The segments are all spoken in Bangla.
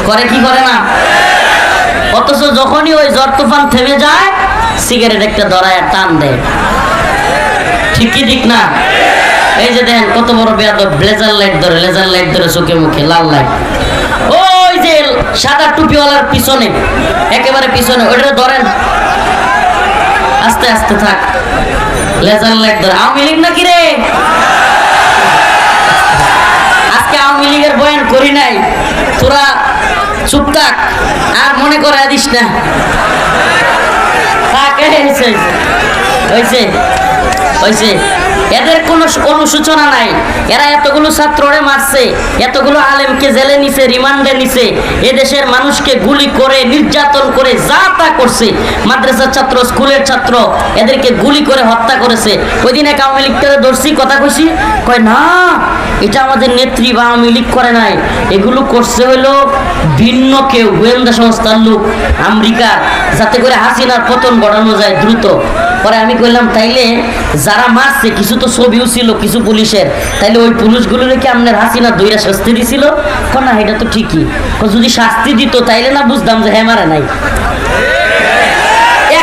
করে কি করে না? অথচ যখনই ওই ঝড় তুফান থেমে যায় সিগারেট একটা ধরায় টান দেয়। ঠিক কি ঠিক না? এই যে দেখেন কত বড় বেয়াদব, লেজার লাইট ধরে চোখে মুখে লাল লাইট। ওই যে সাদা টুপিওয়ালার পিছনে, একেবারে পিছনে ওইটা ধরেন, আস্তে আস্তে থাক, লেজার লাইট ধরে। আওয়ামী লীগ নাকি রে? আজকে আওয়ামী লীগের বয়ান করি নাই, তোরা চুপ থাক আর মনে করে দিস না। হয়েছে এদের কোনো অনুশোচনা নাই। এরা এতগুলো ছাত্ররে মারছে, এতগুলো আলেমকে জেলে নিছে, রিমান্ডে নিছে, এদেশের মানুষকে গুলি করে নির্যাতন করে যা তা করছে। মাদ্রাসার ছাত্র, স্কুলের ছাত্র, এদেরকে গুলি করে হত্যা করেছে। ওই দিন এক আওয়ামী লীগটারে ধরছি, কথা কইছি, কয় না এটা আমাদের নেত্রী বা আওয়ামী লীগ করে নাই, এগুলো করছে হলো ভিন্ন কেউ, গোয়েন্দা সংস্থার লোক, আমেরিকা, যাতে করে হাসিনার পতন ঘটানো যায় দ্রুত। পরে আমি কইলাম তাইলে যারা মারছে কিছু তো ছবিও ছিল কিছু পুলিশের, তাইলে ওই পুলিশগুলোর কি আপনার হাসিনা দইরা শাস্তি দিছিল? না, এটা তো ঠিকই। যদি শাস্তি দিত তাইলে না বুঝতাম যে হ্যাঁ মারে নাই।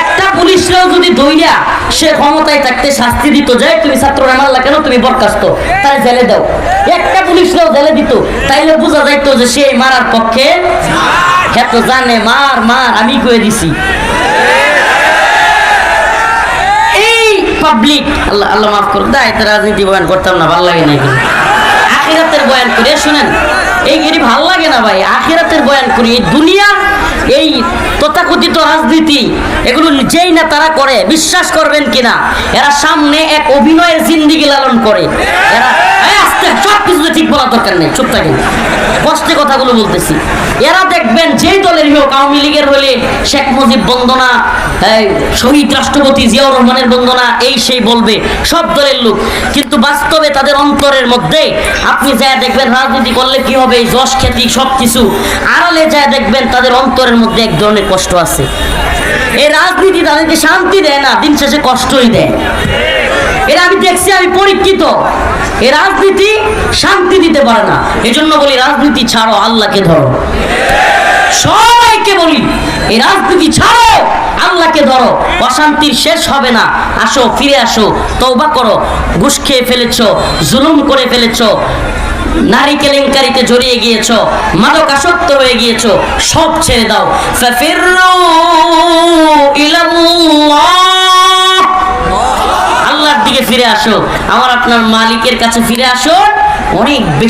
একটা পুলিশরাও যদি দইরা সে ক্ষমতায় থাকতে শাস্তি দিত, যে তুমি ছাত্ররা মারলা কেন, তুমি বরখাস্ত, তাই জেলে দাও, একটা পুলিশরাও জেলে দিত, তাইলে বোঝা যাইতো যে সে মারার পক্ষে। হ্যাঁ তো জানে মার মার, আমি কয়ে দিছি। পাবলিক আল্লাহ আল্লাহ মাফ করুন, দায়িত্ব রাজনীতি বয়ান করতাম না, ভালো লাগে না। এগুলো আখিরাতের বয়ান করে শুনেন, এইগুলি ভালো লাগে না ভাই। আখিরাতের বয়ান করি, এই দুনিয়া, এই তথাকথিত রাজনীতি, এগুলো যেই না তারা করে, বিশ্বাস করবেন কিনা, এরা সামনে এক অভিনয়ের জিন্দিগি লালন করে। এরা সব কিছুতে ঠিক বলার দরকার নেই, চুপ থাকেন, কষ্টে কথাগুলো বলতেছি। এরা দেখবেন যেই দলেরই হোক, আওয়ামী লীগের হলে শেখ মুজিব বন্দনা, শহীদ রাষ্ট্রপতি জিয়াউর রহমানের বন্দনা, এই সেই বলবে, সব দলের লোক। কিন্তু বাস্তবে তাদের অন্তরের মধ্যে আপনি যা দেখবেন রাজনীতি করলে কি হবে, যশ খ্যাতি সবকিছু, আড়ালে যা দেখবেন তাদের অন্তরের মধ্যে এক ধরনের কষ্ট আছে। এই রাজনীতি তাদেরকে শান্তি দেয় না, দিন শেষে কষ্টই দেয়। এরা আমি দেখছি, আমি পরীক্ষিত, এই রাজনীতি শান্তি দিতে পারে না। এজন্য বলি রাজনীতি ছাড়ো, আল্লাহকে ধরো। সবাইকে বলি এই রাজনীতি ছাড়ো, আল্লাহকে ধরো, অশান্তির শেষ হবে না। আসো, ফিরে আসো, তওবা করো। ঘুষ খেয়ে ফেলেছো, জুলুম করে ফেলেছো, নারী কেলেঙ্কারিতে জড়িয়ে গিয়েছো, মাদকাসক্ত হয়ে গিয়েছো, সব ছেড়ে দাও। ফাফিরু ইলাল্লাহ, আল্লাহর দিকে ফিরে আসো, আমার আপনার মালিকের কাছে ফিরে আসো। অনেক বেশি